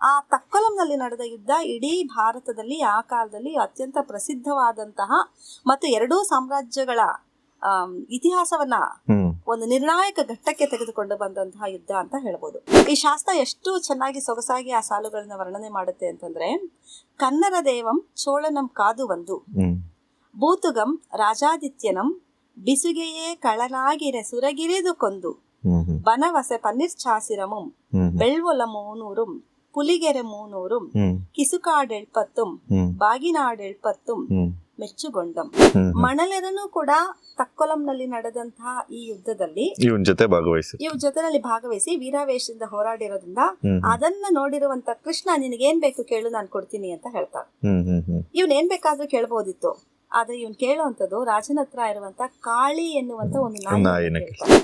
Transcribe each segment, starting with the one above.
ಆ ತಕ್ಕೊಲಂನಲ್ಲಿ ನಡೆದ ಯುದ್ಧ ಇಡೀ ಭಾರತದಲ್ಲಿ ಆ ಕಾಲದಲ್ಲಿ ಅತ್ಯಂತ ಪ್ರಸಿದ್ಧವಾದಂತಹ ಮತ್ತು ಎರಡೂ ಸಾಮ್ರಾಜ್ಯಗಳ ಇತಿಹಾಸವನ್ನ ಒಂದು ನಿರ್ಣಾಯಕ ಘಟ್ಟಕ್ಕೆ ತೆಗೆದುಕೊಂಡು ಬಂದಂತಹ ಯುದ್ಧ ಅಂತ ಹೇಳ್ಬೋದು. ಈ ಶಾಸ್ತ್ರ ಎಷ್ಟು ಚೆನ್ನಾಗಿ ಸೊಗಸಾಗಿ ಆ ಸಾಲುಗಳನ್ನ ವರ್ಣನೆ ಮಾಡುತ್ತೆ ಅಂತಂದ್ರೆ, ಕನ್ನಡ ದೇವಂ ಚೋಳನಂ ಕಾದು ಒಂದು ಭೂತುಗಂ ರಾಜಾದಿತ್ಯನಂ ಬಿಸುಗೆಯೇ ಕಳನಾಗಿರೆ ಸುರಗಿರಿದು ಕೊಂದು ಬನವಸೆ ಪನ್ನಿರ್ಚಾಸಿರಮುಂ ಬೆಳ್ವೊಲ ಮೂನೂರುಂ ಪುಲಿಗೆರೆ ಮೂನೂರುಂ ಕಿಸುಕಾಡೆಳ್ಪತ್ತುಂ ಬಾಗಿನಾಡೆಳ್ಪತ್ತುಂ ಮೆಚ್ಚುಗೊಂಡಂ. ಮಣಲೆರನು ಕೂಡ ತಕ್ಕೊಲಂನಲ್ಲಿ ನಡೆದಂತಹ ಈ ಯುದ್ಧದಲ್ಲಿ ಇವ್ ಜೊತೆನಲ್ಲಿ ಭಾಗವಹಿಸಿ ವೀರಾವೇಶದಿಂದ ಹೋರಾಡಿರೋದ್ರಿಂದ ಅದನ್ನ ನೋಡಿರುವಂತ ಕೃಷ್ಣ, ನಿನಗೇನ್ ಬೇಕು ಕೇಳು, ನಾನು ಕೊಡ್ತೀನಿ ಅಂತ ಹೇಳ್ತಾರೆ. ಇವನ್ ಏನ್ ಬೇಕಾದ್ರೂ ಕೇಳ್ಬೋದಿತ್ತು, ಆದ್ರೆ ಇವನ್ ಕೇಳುವಂತದ್ದು ರಾಜನ ಹತ್ರ ಇರುವಂತ ಕಾಳಿ ಎನ್ನುವಂತ ಒಂದು ನಾಯಿ.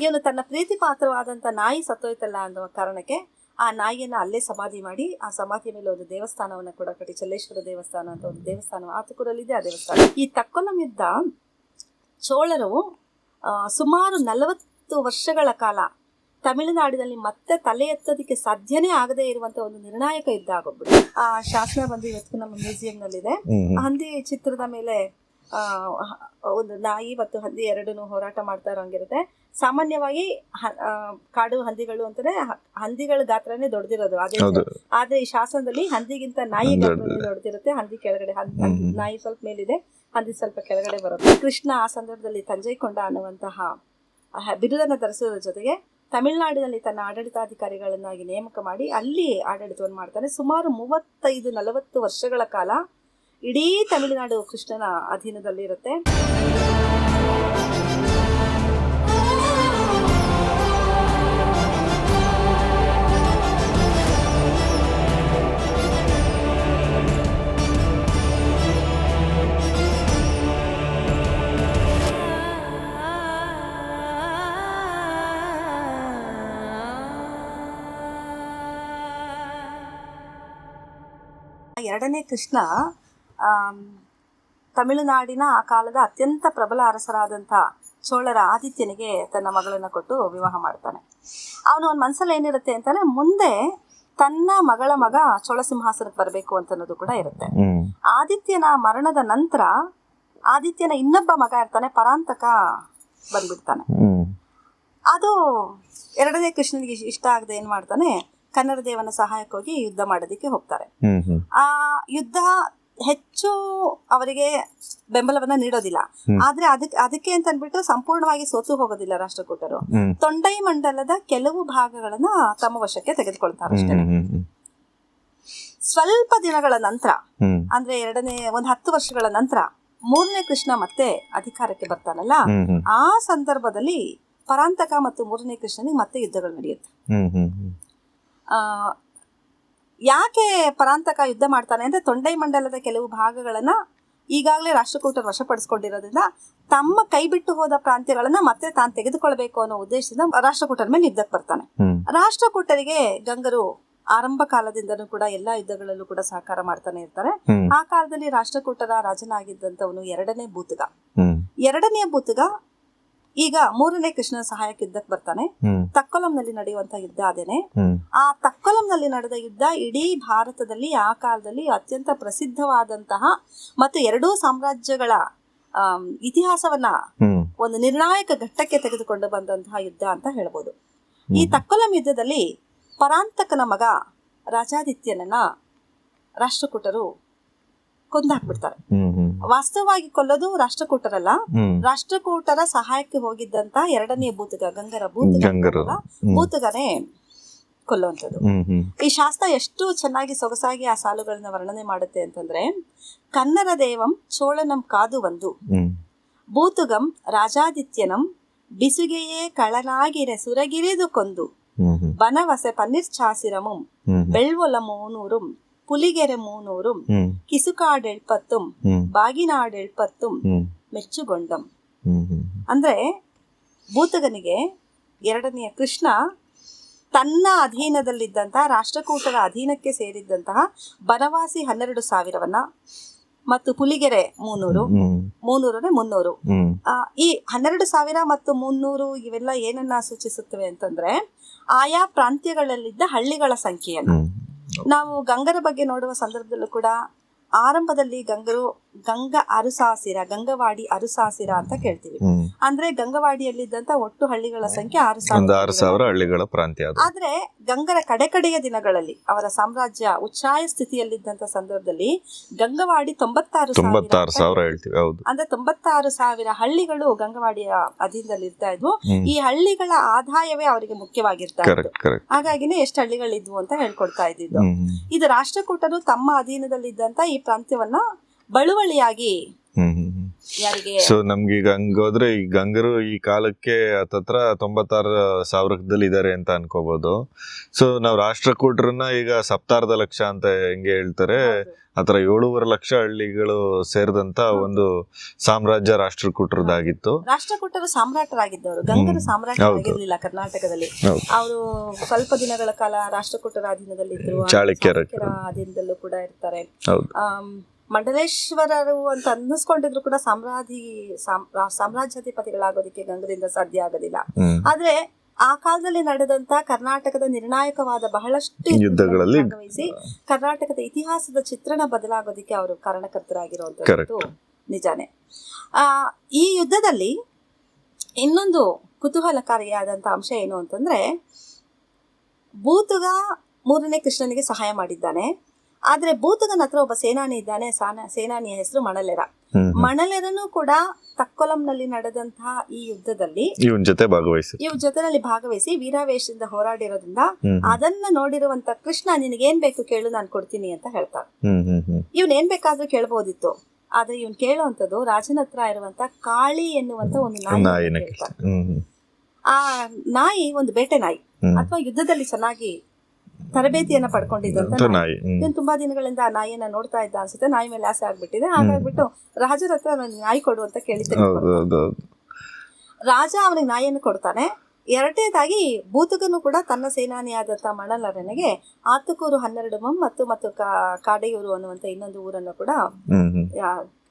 ಇವನು ತನ್ನ ಪ್ರೀತಿ ಪಾತ್ರವಾದಂತ ನಾಯಿ ಸತ್ತೋಯ್ತಲ್ಲ ಅನ್ನುವ ಕಾರಣಕ್ಕೆ ಆ ನಾಯಿಯನ್ನ ಅಲ್ಲೇ ಸಮಾಧಿ ಮಾಡಿ, ಆ ಸಮಾಧಿ ಮೇಲೆ ಒಂದು ದೇವಸ್ಥಾನವನ್ನ ಕೂಡ ಕಟ್ಟಿ, ಚಲ್ಲೇಶ್ವರ ದೇವಸ್ಥಾನ ಅಂತ ಒಂದು ದೇವಸ್ಥಾನ ಆತುಕೂರಲ್ಲಿದೆ. ಆ ದೇವಸ್ಥಾನ ಈ ತಕ್ಕೊಲಂ ಯುದ್ಧ ಚೋಳರು ಸುಮಾರು 40 ವರ್ಷಗಳ ಕಾಲ ತಮಿಳುನಾಡಿನಲ್ಲಿ ಮತ್ತೆ ತಲೆ ಎತ್ತೋದಕ್ಕೆ ಸಾಧ್ಯನೇ ಆಗದೆ ಇರುವಂತ ಒಂದು ನಿರ್ಣಾಯಕ ಯುದ್ಧ ಆಗೋಗ್ಬಿಡು. ಆ ಶಾಸನ ಬಂದು ಇವತ್ತು ನಮ್ಮ ಮ್ಯೂಸಿಯಂ ನಲ್ಲಿದೆ. ಹಂದಿ ಚಿತ್ರದ ಮೇಲೆ ಒಂದು ನಾಯಿ ಮತ್ತು ಹಂದಿ ಎರಡನ್ನು ಹೋರಾಟ ಮಾಡ್ತಾ ಇರೋಂಗಿರುತ್ತೆ. ಸಾಮಾನ್ಯವಾಗಿ ಕಾಡು ಹಂದಿಗಳು ಅಂತಾನೆ ಹಂದಿಗಳ ಗಾತ್ರನೇ ದೊಡ್ಡದಿರೋದು, ಆದ್ರೆ ಈ ಶಾಸನದಲ್ಲಿ ಹಂದಿಗಿಂತ ನಾಯಿ ಗಾತ್ರನೇ ದೊಡ್ಡದಿರುತ್ತೆ. ಹಂದಿ ಕೆಳಗಡೆ, ನಾಯಿ ಸ್ವಲ್ಪ ಮೇಲಿದೆ, ಹಂದಿ ಸ್ವಲ್ಪ ಕೆಳಗಡೆ ಬರುತ್ತೆ. ಕೃಷ್ಣ ಆ ಸಂದರ್ಭದಲ್ಲಿ ತಂಜೈಕೊಂಡ ಅನ್ನುವಂತಹ ಬಿರುದನ್ನು ಧರಿಸೋದ್ರ ಜೊತೆಗೆ ತಮಿಳುನಾಡಿನಲ್ಲಿ ತನ್ನ ಆಡಳಿತಾಧಿಕಾರಿಗಳನ್ನಾಗಿ ನೇಮಕ ಮಾಡಿ ಅಲ್ಲಿ ಆಡಳಿತವನ್ನು ಮಾಡ್ತಾನೆ. ಸುಮಾರು 35-40 ವರ್ಷಗಳ ಕಾಲ ಇಡೀ ತಮಿಳುನಾಡು ಕೃಷ್ಣನ ಅಧೀನದಲ್ಲಿರುತ್ತೆ. ಎರಡನೇ ಕೃಷ್ಣ ತಮಿಳುನಾಡಿನ ಆ ಕಾಲದ ಅತ್ಯಂತ ಪ್ರಬಲ ಅರಸರಾದಂಥ ಚೋಳರ ಆದಿತ್ಯನಿಗೆ ತನ್ನ ಮಗಳನ್ನು ಕೊಟ್ಟು ವಿವಾಹ ಮಾಡ್ತಾನೆ. ಅವನ ಮನಸ್ಸಲ್ಲಿ ಏನಿರುತ್ತೆ ಅಂತಾನೆ, ಮುಂದೆ ತನ್ನ ಮಗಳ ಮಗ ಚೋಳ ಸಿಂಹಾಸನಕ್ಕೆ ಬರಬೇಕು ಅಂತ ಅನ್ನೋದು ಕೂಡ ಇರುತ್ತೆ. ಆದಿತ್ಯನ ಮರಣದ ನಂತರ ಆದಿತ್ಯನ ಇನ್ನೊಬ್ಬ ಮಗ ಇರ್ತಾನೆ, ಪರಾಂತಕ ಬಂದ್ಬಿಡ್ತಾನೆ. ಅದು ಎರಡನೇ ಕೃಷ್ಣನಿಗೆ ಇಷ್ಟ ಆಗದೆ ಏನ್ ಮಾಡ್ತಾನೆ, ಕನ್ನಡ ದೇವನ ಸಹಾಯಕ್ಕೋಗಿ ಯುದ್ಧ ಮಾಡೋದಕ್ಕೆ ಹೋಗ್ತಾರೆ. ಆ ಯುದ್ಧ ಹೆಚ್ಚು ಅವರಿಗೆ ಬೆಂಬಲವನ್ನ ನೀಡೋದಿಲ್ಲ. ಆದ್ರೆ ಅದಕ್ಕೆ ಅಂತ ಅಂದ್ಬಿಟ್ಟು ಸಂಪೂರ್ಣವಾಗಿ ಸೋತು ಹೋಗೋದಿಲ್ಲ ರಾಷ್ಟ್ರಕೂಟರು. ತೊಂಡೈ ಮಂಡಲದ ಕೆಲವು ಭಾಗಗಳನ್ನ ತಮ್ಮ ವಶಕ್ಕೆ ತೆಗೆದುಕೊಳ್ತಾರೆ ಅಷ್ಟೇ. ಸ್ವಲ್ಪ ದಿನಗಳ ನಂತರ, ಅಂದ್ರೆ ಒಂದು 10 ವರ್ಷಗಳ ನಂತರ ಮೂರನೇ ಕೃಷ್ಣ ಮತ್ತೆ ಅಧಿಕಾರಕ್ಕೆ ಬರ್ತಾನಲ್ಲ, ಆ ಸಂದರ್ಭದಲ್ಲಿ ಪರಾಂತಕ ಮತ್ತು ಮೂರನೇ ಕೃಷ್ಣನಿಗೆ ಮತ್ತೆ ಯುದ್ಧಗಳು ನಡೆಯುತ್ತೆ. ಯಾಕೆ ಪರಾಂತಕ ಯುದ್ಧ ಮಾಡ್ತಾನೆ ಅಂದ್ರೆ, ತೊಂಡೈ ಮಂಡಲದ ಕೆಲವು ಭಾಗಗಳನ್ನ ಈಗಾಗಲೇ ರಾಷ್ಟ್ರಕೂಟರು ವಶಪಡಿಸ್ಕೊಂಡಿರೋದ್ರಿಂದ ತಮ್ಮ ಕೈ ಬಿಟ್ಟು ಹೋದ ಪ್ರಾಂತ್ಯಗಳನ್ನ ಮತ್ತೆ ತಾನು ತೆಗೆದುಕೊಳ್ಬೇಕು ಅನ್ನೋ ಉದ್ದೇಶದಿಂದ ರಾಷ್ಟ್ರಕೂಟರ ಮೇಲೆ ಯುದ್ಧಕ್ಕೆ ಬರ್ತಾನೆ. ರಾಷ್ಟ್ರಕೂಟರಿಗೆ ಗಂಗರು ಆರಂಭ ಕಾಲದಿಂದನೂ ಕೂಡ ಎಲ್ಲಾ ಯುದ್ಧಗಳಲ್ಲೂ ಕೂಡ ಸಹಕಾರ ಮಾಡ್ತಾನೆ ಇರ್ತಾರೆ. ಆ ಕಾಲದಲ್ಲಿ ರಾಷ್ಟ್ರಕೂಟರ ರಾಜನಾಗಿದ್ದಂಥವನು ಎರಡನೇ ಬೂತುಗ ಈಗ ಮೂರನೇ ಕೃಷ್ಣನ ಸಹಾಯಕ್ಕೆ ಯುದ್ಧಕ್ಕೆ ಬರ್ತಾನೆ. ತಕ್ಕೊಲಂನಲ್ಲಿ ನಡೆಯುವಂತ ಯುದ್ಧ ಅದೇನೆ. ಆ ತಕ್ಕೊಲಂನಲ್ಲಿ ನಡೆದ ಯುದ್ಧ ಇಡೀ ಭಾರತದಲ್ಲಿ ಆ ಕಾಲದಲ್ಲಿ ಅತ್ಯಂತ ಪ್ರಸಿದ್ಧವಾದಂತಹ ಮತ್ತು ಎರಡೂ ಸಾಮ್ರಾಜ್ಯಗಳ ಇತಿಹಾಸವನ್ನ ಒಂದು ನಿರ್ಣಾಯಕ ಘಟ್ಟಕ್ಕೆ ತೆಗೆದುಕೊಂಡು ಬಂದಂತಹ ಯುದ್ಧ ಅಂತ ಹೇಳ್ಬೋದು. ಈ ತಕ್ಕೊಲಂ ಯುದ್ಧದಲ್ಲಿ ಪರಾಂತಕನ ಮಗ ರಾಜಾದಿತ್ಯನನ್ನ ರಾಷ್ಟ್ರಕೂಟರು ಕೊಂದಾಕ್ಬಿಡ್ತಾರೆ. ವಾಸ್ತವವಾಗಿ ಕೊಲ್ಲೋದು ರಾಷ್ಟ್ರಕೂಟರಲ್ಲ, ರಾಷ್ಟ್ರಕೂಟರ ಸಹಾಯಕ್ಕೆ ಹೋಗಿದ್ದಂತ ಎರಡನೇ ಬೂತುಗನೇ ಕೊಲ್ಲುವಂಥದ್ದು. ಈ ಶಾಸ್ತ್ರ ಎಷ್ಟು ಚೆನ್ನಾಗಿ ಸೊಗಸಾಗಿ ಆ ಸಾಲುಗಳನ್ನ ವರ್ಣನೆ ಮಾಡುತ್ತೆ ಅಂತಂದ್ರೆ, ಕನ್ನಡ ದೇವಂ ಚೋಳನಂ ಕಾದು ಒಂದು ಭೂತುಗಂ ರಾಜಾದಿತ್ಯನಂ ಬಿಸುಗೆಯೇ ಕಳನಾಗಿರೆ ಸುರಗಿರಿದು ಕೊಂದು ಬನವಸೆ ಪನ್ನಿರ್ಚಾಸಿರಮುಂ ಬೆಳ್ವೊಲ ಮೂನೂರುಂ ಪುಲಿಗೆರೆ ಮೂನೂರುಂ ಕಿಸುಕಾಡೆಳ್ಪತ್ತುಂ ಬಾಗಿನಾಡೆಳ್ಪತ್ತುಂ ಮೆಚ್ಚುಗೊಂಡಂ. ಅಂದ್ರೆ ಭೂತಗನಿಗೆ ಎರಡನೆಯ ಕೃಷ್ಣ ತನ್ನ ಅಧೀನದಲ್ಲಿದ್ದಂತಹ ರಾಷ್ಟ್ರಕೂಟರ ಅಧೀನಕ್ಕೆ ಸೇರಿದ್ದಂತಹ ಬನವಾಸಿ 12,000 ಮತ್ತು ಪುಲಿಗೆರೆ 300 ಈ 12,000 ಮತ್ತು 300 ಇವೆಲ್ಲ ಏನನ್ನ ಸೂಚಿಸುತ್ತವೆ ಅಂತಂದ್ರೆ, ಆಯಾ ಪ್ರಾಂತ್ಯಗಳಲ್ಲಿದ್ದ ಹಳ್ಳಿಗಳ ಸಂಖ್ಯೆಯನ್ನು. ನಾವು ಗಂಗರ ಬಗ್ಗೆ ನೋಡುವ ಸಂದರ್ಭದಲ್ಲೂ ಕೂಡ ಆರಂಭದಲ್ಲಿ ಗಂಗವಾಡಿ ಅರುಸಾಸಿರ ಅಂತ ಕೇಳ್ತೀವಿ. ಅಂದ್ರೆ ಗಂಗವಾಡಿಯಲ್ಲಿದ್ದಂತ ಒಟ್ಟು ಹಳ್ಳಿಗಳ ಸಂಖ್ಯೆ 6,000 ಹಳ್ಳಿಗಳ ಪ್ರಾಂತ್ಯ. ಆದ್ರೆ ಗಂಗರ ಕಡೆಯ ದಿನಗಳಲ್ಲಿ ಅವರ ಸಾಮ್ರಾಜ್ಯ ಉಚ್ಛಾಯ ಸ್ಥಿತಿಯಲ್ಲಿದ್ದಂತ ಸಂದರ್ಭದಲ್ಲಿ ಗಂಗವಾಡಿ 96,000 ಹೇಳ್ತೀವಿ. ಹೌದು, ಅಂದ್ರೆ 96,000 ಹಳ್ಳಿಗಳು ಗಂಗವಾಡಿಯ ಅಧೀನದಲ್ಲಿ ಇರ್ತಾ ಇದ್ವು. ಈ ಹಳ್ಳಿಗಳ ಆದಾಯವೇ ಅವರಿಗೆ ಮುಖ್ಯವಾಗಿರ್ತಾ ಇತ್ತು. ಹಾಗಾಗಿನೇ ಎಷ್ಟು ಹಳ್ಳಿಗಳಿದ್ವು ಅಂತ ಹೇಳ್ಕೊಡ್ತಾ ಇದ್ದಿದ್ದು. ಇದು ರಾಷ್ಟ್ರಕೂಟರು ತಮ್ಮ ಅಧೀನದಲ್ಲಿದ್ದಂತ ಈ ಪ್ರಾಂತ್ಯವನ್ನ ಬಳುವಳಿಯಾಗಿ ಯಾರಿಗೆ ನಮ್ಗೀಗ ಹಂಗೋದ್ರೆ ಈ ಗಂಗರು ಈ ಕಾಲಕ್ಕೆ ಹತ್ತತ್ರ 96,000 ಇದಾರೆ ಅಂತ ಅನ್ಕೋಬಹುದು. ಸೊ ನಾವು ರಾಷ್ಟ್ರಕೂಟರನ್ನ ಈಗ ಸಪ್ತಾರ್ಧ ಲಕ್ಷ ಅಂತ ಹೆಂಗೆ ಹೇಳ್ತಾರೆ, ಆತರ 7.5 ಲಕ್ಷ ಹಳ್ಳಿಗಳು ಸೇರಿದಂತ ಒಂದು ಸಾಮ್ರಾಜ್ಯ ರಾಷ್ಟ್ರಕೂಟರದಾಗಿತ್ತು. ರಾಷ್ಟ್ರಕೂಟರು ಸಾಮ್ರಾಟರಾಗಿದ್ದವರು, ಗಂಗರು ಸಾಮ್ರಾಟರಾಗಿರ್ಲಿಲ್ಲ ಕರ್ನಾಟಕದಲ್ಲಿ. ಅವರು ಸ್ವಲ್ಪ ದಿನಗಳ ಕಾಲ ರಾಷ್ಟ್ರಕೂಟರ ಅಧೀನದಲ್ಲಿದ್ರು, ಚಾಳುಕ್ಯರ ಅಧೀನದಲ್ಲೂ ಕೂಡ ಇರ್ತಾರೆ. ಮಂಡಲೇಶ್ವರರು ಅಂತ ಅನ್ನಿಸ್ಕೊಂಡಿದ್ರು ಕೂಡ ಸಾಮ್ರಾಜ್ಯಾಧಿಪತಿಗಳಾಗೋದಕ್ಕೆ ಗಂಗರಿಂದ ಸಾಧ್ಯ ಆಗೋದಿಲ್ಲ. ಆದ್ರೆ ಆ ಕಾಲದಲ್ಲಿ ನಡೆದಂತ ಕರ್ನಾಟಕದ ನಿರ್ಣಾಯಕವಾದ ಬಹಳಷ್ಟು ಯುದ್ಧಗಳಲ್ಲಿ ಭಾಗವಹಿಸಿ ಕರ್ನಾಟಕದ ಇತಿಹಾಸದ ಚಿತ್ರಣ ಬದಲಾಗೋದಕ್ಕೆ ಅವರು ಕಾರಣಕರ್ತರಾಗಿರುವಂತದ್ದು ನಿಜಾನೇ. ಈ ಯುದ್ಧದಲ್ಲಿ ಇನ್ನೊಂದು ಕುತೂಹಲಕಾರಿಯಾದಂತ ಅಂಶ ಏನು ಅಂತಂದ್ರೆ, ಬೂತುಗ 3ನೇ ಕೃಷ್ಣನಿಗೆ ಸಹಾಯ ಮಾಡಿದ್ದಾನೆ. ಆದ್ರೆ ಬೂತುಗನ ಹತ್ರ ಒಬ್ಬ ಸೇನಾನಿ ಇದ್ದಾನೆ. ಸೇನಾನಿಯ ಹೆಸರು ಮಣಲೆರನು ಕೂಡ ತಕ್ಕೊಲಂನಲ್ಲಿ ನಡೆದಂತಹ ಈ ಯುದ್ಧದಲ್ಲಿ ಇವನ್ ಜೊತೆನಲ್ಲಿ ಭಾಗವಹಿಸಿ ವೀರಾವೇಶದಿಂದ ಹೋರಾಡಿರೋದ್ರಿಂದ ಅದನ್ನ ನೋಡಿರುವಂತ ಕೃಷ್ಣ, ನಿನಗೇನ್ ಬೇಕು ಕೇಳು, ನಾನು ಕೊಡ್ತೀನಿ ಅಂತ ಹೇಳ್ತಾನೆ. ಇವನ್ ಏನ್ ಬೇಕಾದ್ರೂ ಕೇಳ್ಬೋದಿತ್ತು. ಆದ್ರೆ ಇವನ್ ಕೇಳುವಂತದ್ದು ರಾಜನ ಹತ್ರ ಇರುವಂತ ಕಾಳಿ ಎನ್ನುವಂತ ಒಂದು ನಾಯಿ. ಆ ನಾಯಿ ಒಂದು ಬೇಟೆ ನಾಯಿ ಅಥವಾ ಯುದ್ಧದಲ್ಲಿ ಚೆನ್ನಾಗಿ ತರಬೇತಿಯನ್ನ ಪಡ್ಕೊಂಡಿದ್ದಂತ ನಾಯಿ. ಇವನ್ ತುಂಬಾ ದಿನಗಳಿಂದ ಆ ನಾಯಿಯನ್ನ ನೋಡ್ತಾ ಇದ್ದ ಅನ್ಸುತ್ತೆ. ನಾಯಿ ಮೇಲೆ ಆಸೆ ಆಗ್ಬಿಟ್ಟಿದೆ. ಹಾಗಾಗ್ಬಿಟ್ಟು ರಾಜರ ಹತ್ರ ನಾಯಿ ಕೊಡು ಅಂತ ಕೇಳಿದ್ದೆ. ರಾಜ ಅವನಿಗೆ ನಾಯಿಯನ್ನು ಕೊಡ್ತಾನೆ. ಎರಡನೇದಾಗಿ ಬೂತುಗನು ಕೂಡ ತನ್ನ ಸೇನಾನಿಯಾದಂತ ಮಣಲರನಿಗೆ ಆತುಕೂರು 12 ಮತ್ತು ಕಾಡೆಯೂರು ಅನ್ನುವಂತ ಇನ್ನೊಂದು ಊರನ್ನು ಕೂಡ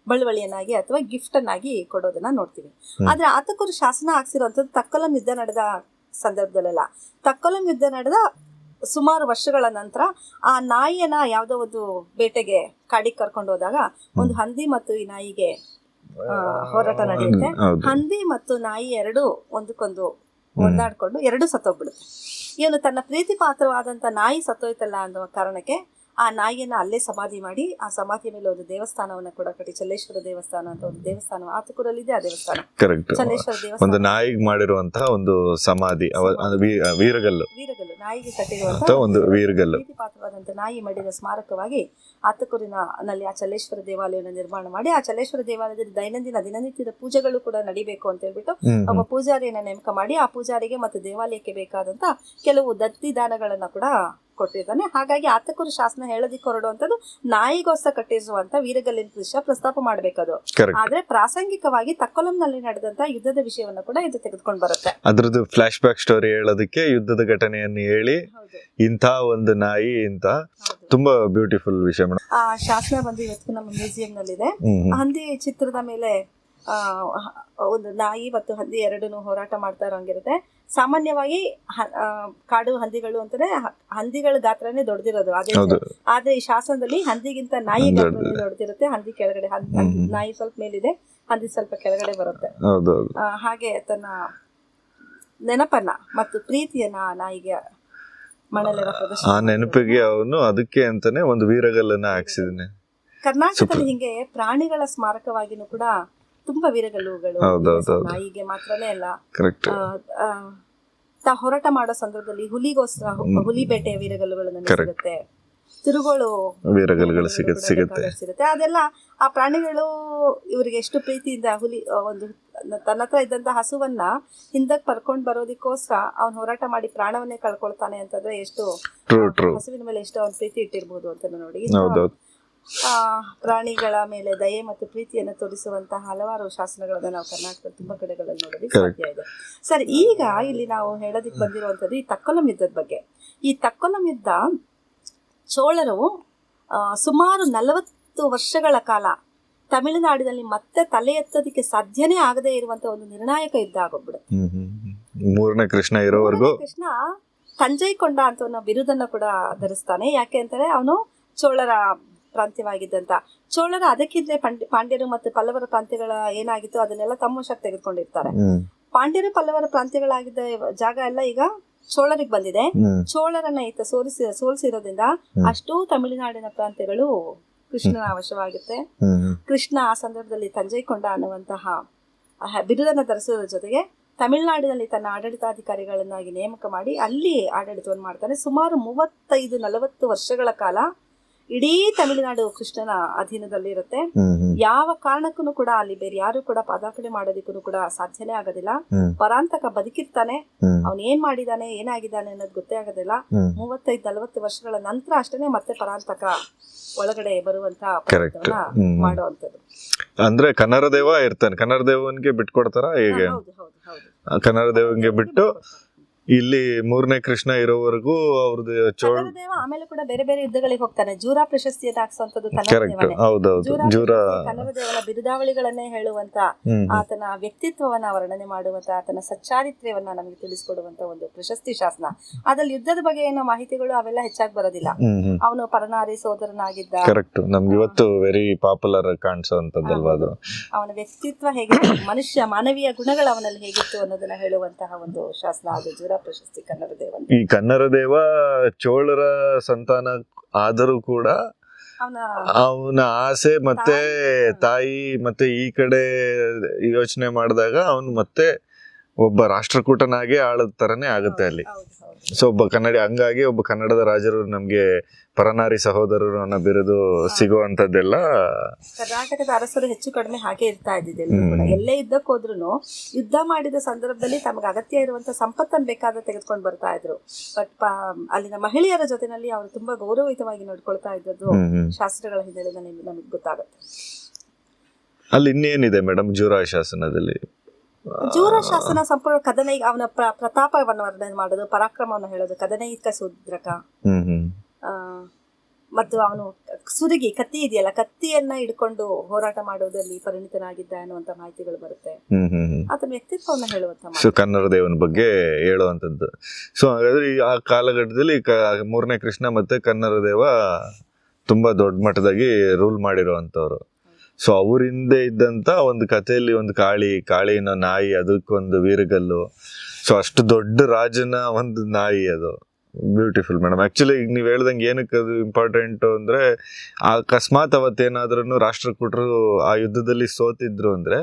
ಬಳುವಳಿಯನ್ನಾಗಿ ಅಥವಾ ಗಿಫ್ಟ್ ಅನ್ನಾಗಿ ಕೊಡೋದನ್ನ ನೋಡ್ತೀವಿ. ಆದ್ರೆ ಆತುಕೂರು ಶಾಸನ ಹಾಕ್ಸಿರುವಂತದ್ದು ತಕ್ಕೊಲಂ ಯುದ್ಧ ನಡೆದ ಸಂದರ್ಭದಲ್ಲ. ತಕ್ಕೊಲಂ ಯುದ್ಧ ನಡೆದ ಸುಮಾರು ವರ್ಷಗಳ ನಂತರ ಆ ನಾಯಿಯನ್ನ ಯಾವ್ದೋ ಒಂದು ಬೇಟೆಗೆ ಕಾಡಿಗೆ ಕರ್ಕೊಂಡು ಹೋದಾಗ ಒಂದು ಹಂದಿ ಮತ್ತು ಈ ನಾಯಿಗೆ ಹೋರಾಟ ನಡೆಯುತ್ತೆ. ಹಂದಿ ಮತ್ತು ನಾಯಿ ಎರಡು ಒಂದಕ್ಕೊಂದು ಹೊಡೆದಾಡ್ಕೊಂಡು ಎರಡು ಸತ್ತೋಗ್ಬಿಡುತ್ತೆ. ಇವನು ತನ್ನ ಪ್ರೀತಿ ಪಾತ್ರವಾದಂತ ನಾಯಿ ಸತ್ತೋಯ್ತಲ್ಲ ಅನ್ನುವ ಕಾರಣಕ್ಕೆ ಆ ನಾಯಿಯನ್ನ ಅಲ್ಲೇ ಸಮಾಧಿ ಮಾಡಿ ಆ ಸಮಾಧಿಯ ಮೇಲೆ ಒಂದು ದೇವಸ್ಥಾನವನ್ನ ಕೂಡ ಕಟ್ಟಿ, ಚಲ್ಲೇಶ್ವರ ದೇವಸ್ಥಾನ ಅಂತ ಒಂದು ದೇವಸ್ಥಾನ ಆತುಕೂರಲ್ಲಿದೆ. ಆ ದೇವಸ್ಥಾನ ಚಲ್ಲೇಶ್ವರ ದೇವಸ್ಥಾನ, ಒಂದು ನಾಯಿಗೆ ಮಾಡಿರುವಂತಹ ಒಂದು ಸಮಾಧಿ, ವೀರಗಲ್ಲು ನಾಯಿಗೆ ಕಟ್ಟಿರುವಂತಹ ಒಂದು ವೀರಗಲ್ಲು ಪ್ರೀತಿ ಪಾತ್ರವಾದಂತ ನಾಯಿ ಮಾಡಿದ ಸ್ಮಾರಕವಾಗಿ ಆತುಕೂರಿನಲ್ಲಿ ಆ ಚಲ್ಲೇಶ್ವರ ದೇವಾಲಯವನ್ನು ನಿರ್ಮಾಣ ಮಾಡಿ, ಆ ಚಲ್ಲೇಶ್ವರ ದೇವಾಲಯದಲ್ಲಿ ದಿನನಿತ್ಯದ ಪೂಜೆಗಳು ಕೂಡ ನಡಿಬೇಕು ಅಂತ ಹೇಳ್ಬಿಟ್ಟು ಒಬ್ಬ ಪೂಜಾರಿಯನ್ನ ನೇಮಕ ಮಾಡಿ ಆ ಪೂಜಾರಿಗೆ ಮತ್ತು ದೇವಾಲಯಕ್ಕೆ ಬೇಕಾದಂತ ಕೆಲವು ದತ್ತಿ ದಾನಗಳನ್ನ ಕೂಡ ಕೊಟ್ಟಿದ್ದಾನೆ. ಹಾಗಾಗಿ ಆತಕೂರು ಶಾಸನ ಹೇಳೋದಿಕ್ಕೆ ಹೊರಡುವಂತದ್ದು ನಾಯಿಗೋಸ್ಕರ ಕಟ್ಟಿಸುವಂತ ವೀರಗಲ್ಲಿನ ವಿಷಯ ಪ್ರಸ್ತಾಪ ಮಾಡಬೇಕದು. ಆದ್ರೆ ಪ್ರಾಸಂಗಿಕವಾಗಿ ತಕ್ಕೊಲಂನಲ್ಲಿ ನಡೆದಂತ ಯುದ್ಧದ ವಿಷಯವನ್ನ ಕೂಡ ಇದು ತೆಗೆದುಕೊಂಡು ಬರುತ್ತೆ. ಅದ್ರದ್ದು ಫ್ಲಾಶ್ ಬ್ಯಾಕ್ ಸ್ಟೋರಿ ಹೇಳೋದಕ್ಕೆ ಯುದ್ಧದ ಘಟನೆಯನ್ನು ಹೇಳಿ ಇಂಥ ಒಂದು ನಾಯಿ ಇಂತ ತುಂಬಾ ಬ್ಯೂಟಿಫುಲ್ ವಿಷಯ. ಆ ಶಾಸನ ಬಂದು ಇವತ್ತು ನಮ್ಮ ಮ್ಯೂಸಿಯಂ ನಲ್ಲಿದೆ. ಹಂದಿ ಚಿತ್ರದ ಮೇಲೆ ಒಂದು ನಾಯಿ ಮತ್ತು ಹಂದಿ ಎರಡನ್ನು ಹೋರಾಟ ಮಾಡ್ತಾ ಇರೋಂಗಿರುತ್ತೆ. ಸಾಮಾನ್ಯವಾಗಿ ಕಾಡು ಹಂದಿಗಳು ಅಂತಾನೆ ಹಂದಿಗಳ ಗಾತ್ರನೇ ದೊಡ್ಡದಿರೋದು. ಆದ್ರೆ ಈ ಶಾಸನದಲ್ಲಿ ಹಂದಿಗಿಂತ ನಾಯಿ ಗಾತ್ರನೇ ದೊಡ್ಡದಿರುತ್ತೆ. ಹಂದಿ ಕೆಳಗಡೆ, ನಾಯಿ ಸ್ವಲ್ಪ ಮೇಲಿದೆ, ಹಂದಿ ಸ್ವಲ್ಪ ಕೆಳಗಡೆ ಬರುತ್ತೆ. ಹಾಗೆ ತನ್ನ ನೆನಪನ್ನ ಮತ್ತು ಪ್ರೀತಿಯನ್ನ ನಾಯಿಗೆ ಮಣಲೆರ ಪ್ರದರ್ಶನ, ಆ ನೆನಪಿಗೆ ಅವನು ಅದಕ್ಕೆ ಅಂತಾನೆ ಒಂದು ವೀರಗಲ್ಲನ್ನ ಹಾಕ್ಸಿದ್ದಾನೆ. ಕರ್ನಾಟಕದಲ್ಲಿ ಹಿಂಗೆ ಪ್ರಾಣಿಗಳ ಸ್ಮಾರಕವಾಗಿನೂ ಕೂಡ ತುಂಬಾ ವೀರಗಲ್ಲುಗಳು ನಾಯಿಗೆ ಮಾತ್ರನೇ ಅಲ್ಲ. ಹೋರಾಟ ಮಾಡೋ ಸಂದರ್ಭದಲ್ಲಿ ಹುಲಿ ಬೇಟೆಯ ವೀರಗಲ್ಲುಗಳನ್ನು ಸಿಗುತ್ತೆ, ತಿರುಗೋಳು ವೀರಗಲ್ಲುಗಳು ಸಿಗುತ್ತೆ. ಅದೆಲ್ಲ ಆ ಪ್ರಾಣಿಗಳು ಇವರಿಗೆ ಎಷ್ಟು ಪ್ರೀತಿಯಿಂದ ಒಂದು ತನ್ನ ಹತ್ರ ಇದ್ದಂತ ಹಸುವನ್ನ ಹಿಂದಕ್ಕೆ ಪರ್ಕೊಂಡ್ ಬರೋದಕ್ಕೋಸ್ಕರ ಅವ್ನು ಹೋರಾಟ ಮಾಡಿ ಪ್ರಾಣವನ್ನೇ ಕಳ್ಕೊಳ್ತಾನೆ ಅಂತಂದ್ರೆ ಎಷ್ಟು ಹಸುವಿನ ಮೇಲೆ ಎಷ್ಟು ಅವ್ನ ಪ್ರೀತಿ ಇಟ್ಟಿರ್ಬೋದು ಅಂತ ನೋಡಿ. ಪ್ರಾಣಿಗಳ ಮೇಲೆ ದಯೆ ಮತ್ತು ಪ್ರೀತಿಯನ್ನು ತೋರಿಸುವಂತಹ ಹಲವಾರು ಶಾಸನಗಳನ್ನ ನಾವು ಕರ್ನಾಟಕದ ತುಂಬಾ ಕಡೆಗಳಲ್ಲಿ ನೋಡೋದಕ್ಕೆ ಸಾಧ್ಯ ಇದೆ. ಸರ್, ಈಗ ಇಲ್ಲಿ ನಾವು ಹೇಳೋದಕ್ಕೆ ಬಂದಿರುವಂತದ್ದು ಈ ತಕ್ಕೊಲಂ ಯುದ್ಧದ ಬಗ್ಗೆ. ಈ ತಕ್ಕೊಲಂ ಯುದ್ಧ ಚೋಳರು ಸುಮಾರು 40 ವರ್ಷಗಳ ಕಾಲ ತಮಿಳುನಾಡಿನಲ್ಲಿ ಮತ್ತೆ ತಲೆ ಎತ್ತೋದಕ್ಕೆ ಸಾಧ್ಯನೇ ಆಗದೆ ಇರುವಂತ ಒಂದು ನಿರ್ಣಾಯಕ ಯುದ್ಧ ಆಗೋಗ್ಬಿಡುತ್ತೆ. ಮೂರನೇ ಕೃಷ್ಣ ಇರೋವರೆಗೂ ಕೃಷ್ಣ ತಂಜೈಕೊಂಡ ಅಂತ ಅನ್ನೋ ಬಿರುದನ್ನು ಕೂಡ ಧರಿಸ್ತಾನೆ. ಯಾಕೆ ಅಂತಾರೆ ಅವನು ಚೋಳರ ಪ್ರಾಂತ್ಯವಾಗಿದ್ದಂತ. ಚೋಳರ ಅದಕ್ಕಿಂತಲೇ ಪಾಂಡ್ಯರು ಮತ್ತು ಪಲ್ಲವರ ಪ್ರಾಂತ್ಯಗಳ ಏನಾಗಿತ್ತು ಅದನ್ನೆಲ್ಲ ತಮ್ಮ ವಶಕ್ಕೆ ತೆಗೆದುಕೊಂಡಿರ್ತಾರೆ. ಪಾಂಡ್ಯರು ಪಲ್ಲವರ ಪ್ರಾಂತ್ಯಗಳಾಗಿದ್ದ ಜಾಗ ಎಲ್ಲ ಈಗ ಚೋಳರಿಗೆ ಬಂದಿದೆ. ಚೋಳರನ್ನ ಈತ ಸೋಲಿಸಿರೋದ್ರಿಂದ ಅಷ್ಟೂ ತಮಿಳುನಾಡಿನ ಪ್ರಾಂತ್ಯಗಳು ಕೃಷ್ಣನ ವಶವಾಗುತ್ತೆ. ಕೃಷ್ಣ ಆ ಸಂದರ್ಭದಲ್ಲಿ ತಂಜೈಕೊಂಡ ಅನ್ನುವಂತಹ ಬಿರುದನ್ನು ಧರಿಸೋದ್ರ ಜೊತೆಗೆ ತಮಿಳುನಾಡಿನಲ್ಲಿ ತನ್ನ ಆಡಳಿತಾಧಿಕಾರಿಗಳನ್ನಾಗಿ ನೇಮಕ ಮಾಡಿ ಅಲ್ಲಿ ಆಡಳಿತವನ್ನು ಮಾಡ್ತಾನೆ. ಸುಮಾರು 35-40 ವರ್ಷಗಳ ಕಾಲ ಇಡೀ ತಮಿಳುನಾಡು ಕೃಷ್ಣನ ಅಧೀನದಲ್ಲಿರುತ್ತೆ. ಯಾವ ಕಾರಣಕ್ಕೂ ಕೂಡ ಅಲ್ಲಿ ಬೇರೆ ಯಾರು ಕೂಡ ಪದಾರ್ಪಣೆ ಮಾಡೋದಕ್ಕೂ ಕೂಡ ಸಾಧ್ಯನೇ ಆಗೋದಿಲ್ಲ. ಪರಾಂತಕ ಬದುಕಿರ್ತಾನೆ, ಅವನ್ ಏನ್ ಮಾಡಿದಾನೆ ಏನಾಗಿದ್ದಾನೆ ಅನ್ನೋದು ಗೊತ್ತೇ ಆಗೋದಿಲ್ಲ. 35-40 ವರ್ಷಗಳ ನಂತರ ಅಷ್ಟೇ ಮತ್ತೆ ಪರಾಂತಕ ಒಳಗಡೆ ಬರುವಂತ ಮಾಡುವಂತದ್ದು. ಅಂದ್ರೆ ಕನ್ನಡ ದೇವ ಇರ್ತಾನೆ, ಕನ್ನಡ ದೇವನ್ಗೆ ಬಿಟ್ಕೊಡ್ತಾರ ಹೇಗೆ? ಕನ್ನಡ ದೇವನ್ಗೆ ಬಿಟ್ಟು ಇಲ್ಲಿ 3ನೇ ಕೃಷ್ಣ ಇರೋವರೆಗೂ ಅವ್ರದ್ದು ಕನ್ನಡ ದೇವ ಆಮೇಲೆ ಕೂಡ ಬೇರೆ ಬೇರೆ ಯುದ್ಧಗಳಿಗೆ ಹೋಗ್ತಾನೆ. ಜೂರಾ ಪ್ರಶಸ್ತಿಯನ್ನು ಹಾಕ್ಸುವಂತದ್ದು ಕನ್ನಡ ದೇವನ ಬಿರುದಾವಳಿಗಳನ್ನೇ ಹೇಳುವಂತ, ಆತನ ವ್ಯಕ್ತಿತ್ವವನ್ನ ವರ್ಣನೆ ಮಾಡುವಂತ, ಆತನ ಸಚ್ಚಾರಿತ್ರ್ಯವನ್ನ ನಮಗೆ ತಿಳಿಸ್ಕೊಡುವಂತ ಒಂದು ಪ್ರಶಸ್ತಿ ಶಾಸನ. ಅದ್ರಲ್ಲಿ ಯುದ್ಧದ ಬಗ್ಗೆ ಏನೋ ಮಾಹಿತಿಗಳು ಅವೆಲ್ಲ ಹೆಚ್ಚಾಗಿ ಬರೋದಿಲ್ಲ. ಅವನು ಪರನಾರಿ ಸೋದರನಾಗಿದ್ದ, ನಮ್ಗೆ ಇವತ್ತು ವೆರಿ ಪಾಪ್ಯುಲರ್ ಕಾಣಿಸುವಂತದ್ದಲ್ವಾ ಅದು. ಅವನ ವ್ಯಕ್ತಿತ್ವ ಹೇಗಿತ್ತು, ಮನುಷ್ಯ ಮಾನವೀಯ ಗುಣಗಳು ಅವನಲ್ಲಿ ಹೇಗಿತ್ತು ಅನ್ನೋದನ್ನ ಹೇಳುವಂತಹ ಒಂದು ಶಾಸನ ಅದು ಜೂರಾ ಪ್ರಶಸ್ತಿ ಕನ್ನಡ ದೇವ. ಈ ಕನ್ನಡ ದೇವ ಚೋಳರ ಸಂತಾನ ಆದರೂ ಕೂಡ ಅವನ ಆಸೆ ಮತ್ತೆ ತಾಯಿ ಮತ್ತೆ ಈ ಕಡೆ ಯೋಚನೆ ಮಾಡಿದಾಗ ಅವನು ಮತ್ತೆ ಒಬ್ಬ ರಾಷ್ಟ್ರಕೂಟನಾಗೆ ಆಳದ ತರನೇ ಆಗುತ್ತೆ ಅಲ್ಲಿ. ಸೊ ಒಬ್ಬ ಹಂಗಾಗಿ ಒಬ್ಬ ಕನ್ನಡದ ರಾಜರು ನಮ್ಗೆ ಪರನಾರಿ ಸಹೋದರರು ಅನ್ನೋ ಬಿರುದು ಸಿಗುವಂತದ್ದೆಲ್ಲ ಕರ್ನಾಟಕದ ಅರಸರು ಹೆಚ್ಚು ಕಡಿಮೆ ಹಾಗೆ ಇರ್ತಾ ಇದ್ದಿದ್ದೆ. ಎಲ್ಲೇ ಯುದ್ಧಕ್ಕೆ ಹೋದ್ರು ಯುದ್ಧ ಮಾಡಿದ ಸಂದರ್ಭದಲ್ಲಿ ತಮಗೆ ಅಗತ್ಯ ಇರುವಂತ ಸಂಪತ್ತನ್ನು ಬೇಕಾದ ತೆಗೆದುಕೊಂಡು ಬರ್ತಾ ಇದ್ರು. ಬಟ್ ಅಲ್ಲಿನ ಮಹಿಳೆಯರ ಜೊತೆನಲ್ಲಿ ಅವರು ತುಂಬಾ ಗೌರವಯುತವಾಗಿ ನೋಡ್ಕೊಳ್ತಾ ಇದ್ದದ್ದು ಶಾಸ್ತ್ರಗಳ ಹಿನ್ನೆಲೆ ನಮಗೆ ಗೊತ್ತಾಗುತ್ತೆ. ಅಲ್ಲಿ ಇನ್ನೇನಿದೆ ಮೇಡಮ್ ಜೂರಾ ಶಾಸನದಲ್ಲಿ? ಜೂರ ಶಾಸನ ಸಂಪೂರ್ಣ ಕದನೈ ಅವನ ಪ್ರತಾಪವನ್ನು ವರ್ಣನೆ ಮಾಡೋದು, ಪರಾಕ್ರಮವನ್ನು ಹೇಳೋದು, ಕದನೈಕ ಸೂದ್ರಕ ಮತ್ತು ಅವನು ಸುರುಗಿ ಕತ್ತಿ ಇದೆಯಲ್ಲ, ಕತ್ತಿಯನ್ನ ಹಿಡ್ಕೊಂಡು ಹೋರಾಟ ಮಾಡೋದಲ್ಲಿ ಪರಿಣಿತನಾಗಿದ್ದ ಅನ್ನುವಂತ ಮಾಹಿತಿಗಳು ಬರುತ್ತೆ. ಆತನ ವ್ಯಕ್ತಿತ್ವವನ್ನು ಹೇಳುವಂತ ಕನ್ನಡ ದೇವನ ಬಗ್ಗೆ ಹೇಳುವಂತದ್ದು. ಸೊ ಹಾಗಾದ್ರೆ ಆ ಕಾಲಘಟ್ಟದಲ್ಲಿ 3ನೇ ಕೃಷ್ಣ ಮತ್ತೆ ಕನ್ನಡ ದೇವ ತುಂಬಾ ದೊಡ್ಡ ಮಟ್ಟದಾಗಿ ರೂಲ್ ಮಾಡಿರುವಂತವ್ರು. ಸೊ ಅವ್ರ ಹಿಂದೆ ಇದ್ದಂತ ಒಂದು ಕಥೆಯಲ್ಲಿ ಒಂದು ಕಾಳಿನ ನಾಯಿ, ಅದಕ್ಕೊಂದು ವೀರಗಲ್ಲು. ಸೊ ಅಷ್ಟು ದೊಡ್ಡ ರಾಜನ ಒಂದು ನಾಯಿ ಅದು. Beautiful madam. ಆಕ್ಚುಲಿ ಈಗ ನೀವು ಹೇಳ್ದಂಗೆ ಏನಕ್ಕೆ ಅದು ಇಂಪಾರ್ಟೆಂಟ್ ಅಂದ್ರೆ, ಅಕಸ್ಮಾತ್ ಅವತ್ತೇನಾದ್ರೂ ರಾಷ್ಟ್ರಕೂಟರು ಆ ಯುದ್ಧದಲ್ಲಿ ಸೋತಿದ್ರು ಅಂದ್ರೆ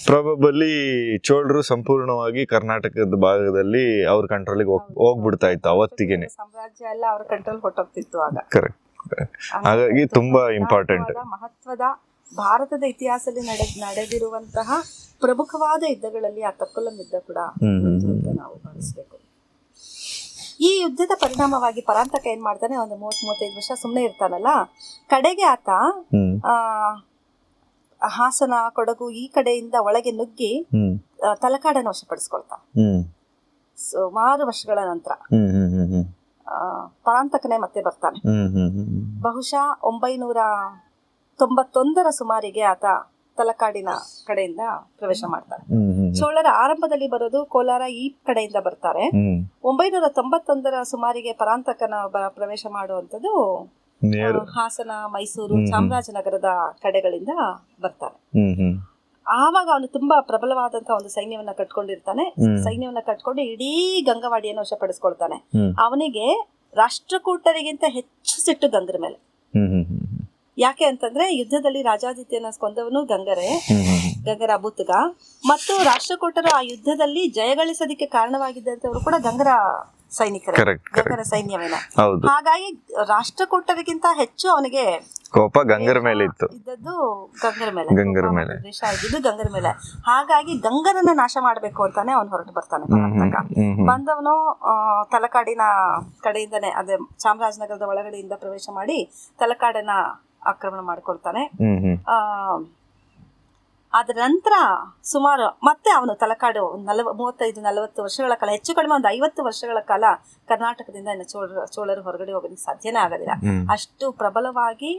ಪ್ರಾಬಬಲಿ ಚೋಳರು ಸಂಪೂರ್ಣವಾಗಿ ಕರ್ನಾಟಕದ ಭಾಗದಲ್ಲಿ ಅವ್ರ ಕಂಟ್ರೋಲಿಗೆ ಹೋಗ್ಬಿಡ್ತಾ ಇತ್ತು ಅವತ್ತಿಗೆನೆ. ಸಾಮ್ರಾಜ್ಯ ಎಲ್ಲ ಅವ್ರ ಕಂಟ್ರೋಲ್ ಹೊಟ್ಟೋಗ್ತಿತ್ತು ಆಗ. ಕರೆಕ್ಟ್. ಹಾಗಾಗಿ ತುಂಬಾ ಇಂಪಾರ್ಟೆಂಟ್. ಮಹತ್ವದ ಭಾರತದ ಇತಿಹಾಸದಲ್ಲಿ ನಡೆದಿರುವಂತಹ ಪ್ರಮುಖವಾದ ಯುದ್ಧಗಳಲ್ಲಿ ಆ ತಪ್ಪಲಂ ಯುದ್ಧ ಕೂಡ ನಾವು ಗಮನಿಸಬೇಕು. ಈ ಯುದ್ಧದ ಪರಿಣಾಮವಾಗಿ ಪರಾಂತಕ ಏನ್ ಮಾಡ್ತಾನೆ, ಒಂದು 30-35 ವರ್ಷ ಸುಮ್ಮನೆ ಇರ್ತಾನಲ್ಲ, ಕಡೆಗೆ ಆತ ಹಾಸನ, ಕೊಡಗು ಈ ಕಡೆಯಿಂದ ಒಳಗೆ ನುಗ್ಗಿ ತಲಕಾಡನ್ನು ವಶಪಡಿಸ್ಕೊಳ್ತಾ. ಸುಮಾರು ವರ್ಷಗಳ ನಂತರ ಪರಾಂತಕನೇ ಮತ್ತೆ ಬರ್ತಾನೆ. ಬಹುಶಃ 991 ಸುಮಾರಿಗೆ ಆತ ತಲಕಾಡಿನ ಕಡೆಯಿಂದ ಪ್ರವೇಶ ಮಾಡ್ತಾರೆ. ಚೋಳರ ಆರಂಭದಲ್ಲಿ ಬರೋದು ಕೋಲಾರ ಈ ಕಡೆಯಿಂದ ಬರ್ತಾರೆ. 991 ಸುಮಾರಿಗೆ ಪರಾಂತಕನ ಪ್ರವೇಶ ಮಾಡುವಂತದ್ದು ಹಾಸನ, ಮೈಸೂರು, ಚಾಮರಾಜನಗರದ ಕಡೆಗಳಿಂದ ಬರ್ತಾರೆ. ಆವಾಗ ಅವನು ತುಂಬಾ ಪ್ರಬಲವಾದಂತಹ ಒಂದು ಸೈನ್ಯವನ್ನ ಕಟ್ಕೊಂಡಿರ್ತಾನೆ. ಸೈನ್ಯವನ್ನ ಕಟ್ಕೊಂಡು ಇಡೀ ಗಂಗವಾಡಿಯನ್ನು ವಶಪಡಿಸ್ಕೊಳ್ತಾನೆ. ಅವನಿಗೆ ರಾಷ್ಟ್ರಕೂಟರಿಗಿಂತ ಹೆಚ್ಚು ಸಿಟ್ಟು ಗಂಗರ ಮೇಲೆ. ಯಾಕೆ ಅಂತಂದ್ರೆ ಯುದ್ಧದಲ್ಲಿ ರಾಜಾದಿತ್ಯನ ಕೊಂದವನು ಗಂಗರ ಬುತ್ತಗ, ಮತ್ತು ರಾಷ್ಟ್ರಕೂಟರು ಆ ಯುದ್ಧದಲ್ಲಿ ಜಯಗಳಿಸೋದಕ್ಕೆ ಕಾರಣವಾಗಿದ್ದಂತವರು ಕೂಡ ಗಂಗರ ಸೈನಿಕರು, ಗಂಗರ ಸೈನ್ಯವೇನ. ಹಾಗಾಗಿ ರಾಷ್ಟ್ರಕೂಟರಿಗಿಂತ ಹೆಚ್ಚು ಅವನಿಗೆ ಕೋಪ ಗಂಗರ ಮೇಲೆ ಇದ್ದದ್ದು ಗಂಗರ ಮೇಲೆ ದ್ವೇಷ ಇದ್ದಿದ್ದು ಗಂಗರ ಮೇಲೆ. ಹಾಗಾಗಿ ಗಂಗರನ್ನ ನಾಶ ಮಾಡ್ಬೇಕು ಅಂತಾನೆ ಅವನು ಹೊರಟು ಬರ್ತಾನೆ. ಬಂದವನು ತಲಕಾಡಿನ ಕಡೆಯಿಂದನೇ, ಅದೇ ಚಾಮರಾಜನಗರದ ಒಳಗಡೆಯಿಂದ ಪ್ರವೇಶ ಮಾಡಿ ತಲಕಾಡನ್ನ ಆಕ್ರಮಣ ಮಾಡ್ಕೊಳ್ತಾನೆ. ಅದ್ರ ನಂತರ ಸುಮಾರು ಮತ್ತೆ ಅವನು ತಲಕಾಡು 35-40 ವರ್ಷಗಳ ಕಾಲ, ಹೆಚ್ಚು ಕಡಿಮೆ ಒಂದು 50 ವರ್ಷಗಳ ಕಾಲ ಕರ್ನಾಟಕದಿಂದ ಇನ್ನು ಚೋಳರು ಹೊರಗಡೆ ಹೋಗೋದಕ್ಕೆ ಸಾಧ್ಯನೇ ಆಗೋದಿಲ್ಲ. ಅಷ್ಟು ಪ್ರಬಲವಾಗಿ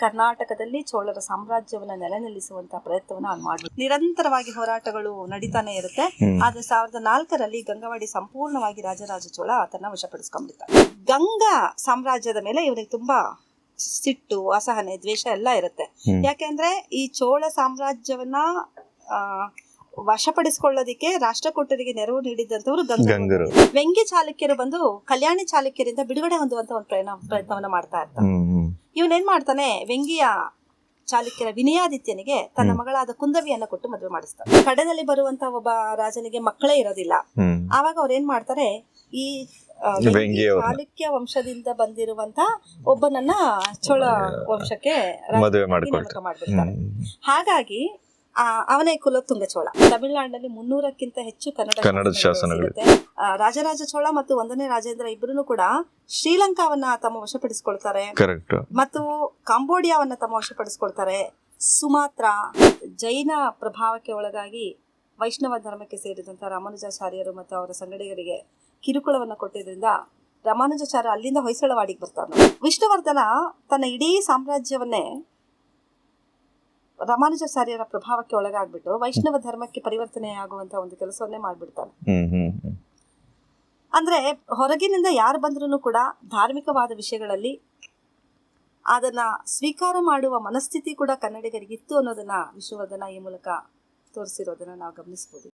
ಕರ್ನಾಟಕದಲ್ಲಿ ಚೋಳರ ಸಾಮ್ರಾಜ್ಯವನ್ನ ನೆಲೆ ನಿಲ್ಲಿಸುವಂತಹ ಪ್ರಯತ್ನವನ್ನ ಅವ್ನು ಮಾಡ್ಬೇಕು. ನಿರಂತರವಾಗಿ ಹೋರಾಟಗಳು ನಡೀತಾನೆ ಇರುತ್ತೆ. ಆದ್ರೆ 1004ರಲ್ಲಿ ಗಂಗವಾಡಿ ಸಂಪೂರ್ಣವಾಗಿ ರಾಜರಾಜ ಚೋಳ ಆತನ ವಶಪಡಿಸ್ಕೊಂಡ್ಬಿಡ್ತಾನೆ. ಗಂಗಾ ಸಾಮ್ರಾಜ್ಯದ ಮೇಲೆ ಇವನಿಗೆ ತುಂಬಾ ಸಿಟ್ಟು, ಅಸಹನೆ, ದ್ವೇಷ ಎಲ್ಲ ಇರುತ್ತೆ. ಯಾಕೆಂದ್ರೆ ಈ ಚೋಳ ಸಾಮ್ರಾಜ್ಯವನ್ನ ವಶಪಡಿಸಿಕೊಳ್ಳೋದಿಕ್ಕೆ ರಾಷ್ಟ್ರಕೂಟರಿಗೆ ನೆರವು ನೀಡಿದಂತವರು ಗಂಗರು. ವ್ಯಂಗ್ಯ ಚಾಲುಕ್ಯರು ಬಂದು ಕಲ್ಯಾಣಿ ಚಾಲುಕ್ಯರಿಂದ ಬಿಡುಗಡೆ ಹೊಂದುವಂತ ಒಂದು ಪ್ರಯತ್ನವನ್ನ ಮಾಡ್ತಾ ಇರ್ತಾರೆ. ಇವನೇನ್ ಮಾಡ್ತಾನೆ, ವ್ಯಂಗ್ಯ ಚಾಲುಕ್ಯರ ವಿನಯಾದಿತ್ಯನಿಗೆ ತನ್ನ ಮಗಳಾದ ಕುಂದವಿಯನ್ನ ಕೊಟ್ಟು ಮದುವೆ ಮಾಡಿಸ್ತಾರೆ. ಕಡೆಯಲ್ಲಿ ಬರುವಂತ ಒಬ್ಬ ರಾಜನಿಗೆ ಮಕ್ಕಳೇ ಇರೋದಿಲ್ಲ. ಆವಾಗ ಅವ್ರು ಏನ್ ಮಾಡ್ತಾರೆ, ಈ ಚಾಲುಕ್ಯ ವಂಶದಿಂದ ಬಂದಿರುವಂತ ಒಬ್ಬನನ್ನ ಚೋಳ ವಂಶಕ್ಕೆ ನೇಮಕ ಮಾಡ್ಬಿಡ್ತಾರೆ. ಹಾಗಾಗಿ ಅವನೇ ಕುಲೋತ್ತುಂಗ ಚೋಳ. ತಮಿಳುನಾಡಿನಲ್ಲಿ 300ಕ್ಕಿಂತ ಹೆಚ್ಚು ಕನ್ನಡ ಶಾಸನಗಳಿರುತ್ತೆ. ರಾಜರಾಜ ಚೋಳ ಮತ್ತು 1ನೇ ರಾಜೇಂದ್ರ ಇಬ್ಬರೂ ಕೂಡ ಶ್ರೀಲಂಕಾವನ್ನ ತಮ್ಮ ವಶಪಡಿಸಿಕೊಳ್ತಾರೆ ಮತ್ತು ಕಾಂಬೋಡಿಯಾವನ್ನ ತಮ್ಮ ವಶಪಡಿಸಿಕೊಳ್ತಾರೆ. ಸುಮಾತ್ರ ಜೈನ ಪ್ರಭಾವಕ್ಕೆ ಒಳಗಾಗಿ ವೈಷ್ಣವ ಧರ್ಮಕ್ಕೆ ಸೇರಿದಂತ ರಾಮಾನುಜಾಚಾರ್ಯರು ಮತ್ತು ಅವರ ಸಂಗಡಿಗರಿಗೆ ಕಿರುಕುಳವನ್ನ ಕೊಟ್ಟಿದ್ರಿಂದ ರಾಮಾನುಜಾಚಾರ್ಯ ಅಲ್ಲಿಂದ ಹೊಯ್ಸಳವಾಡಿಗೆ ಬರ್ತಾರೆ. ವಿಷ್ಣುವರ್ಧನ ತನ್ನ ಇಡೀ ಸಾಮ್ರಾಜ್ಯವನ್ನೇ ರಾಮಾನುಜಾಚಾರ್ಯರ ಪ್ರಭಾವಕ್ಕೆ ಒಳಗಾಗ್ಬಿಟ್ಟು ವೈಷ್ಣವ ಧರ್ಮಕ್ಕೆ ಪರಿವರ್ತನೆ ಆಗುವಂತ ಒಂದು ಕೆಲಸವನ್ನೇ ಮಾಡ್ಬಿಡ್ತಾನೆ. ಅಂದ್ರೆ ಹೊರಗಿನಿಂದ ಯಾರು ಬಂದ್ರೂ ಕೂಡ ಧಾರ್ಮಿಕವಾದ ವಿಷಯಗಳಲ್ಲಿ ಅದನ್ನ ಸ್ವೀಕಾರ ಮಾಡುವ ಮನಸ್ಥಿತಿ ಕೂಡ ಕನ್ನಡಿಗರಿಗಿತ್ತು ಅನ್ನೋದನ್ನ ವಿಷ್ಣುವರ್ಧನ ಈ ಮೂಲಕ ತೋರಿಸಿರೋದನ್ನ ನಾವು ಗಮನಿಸಬಹುದು.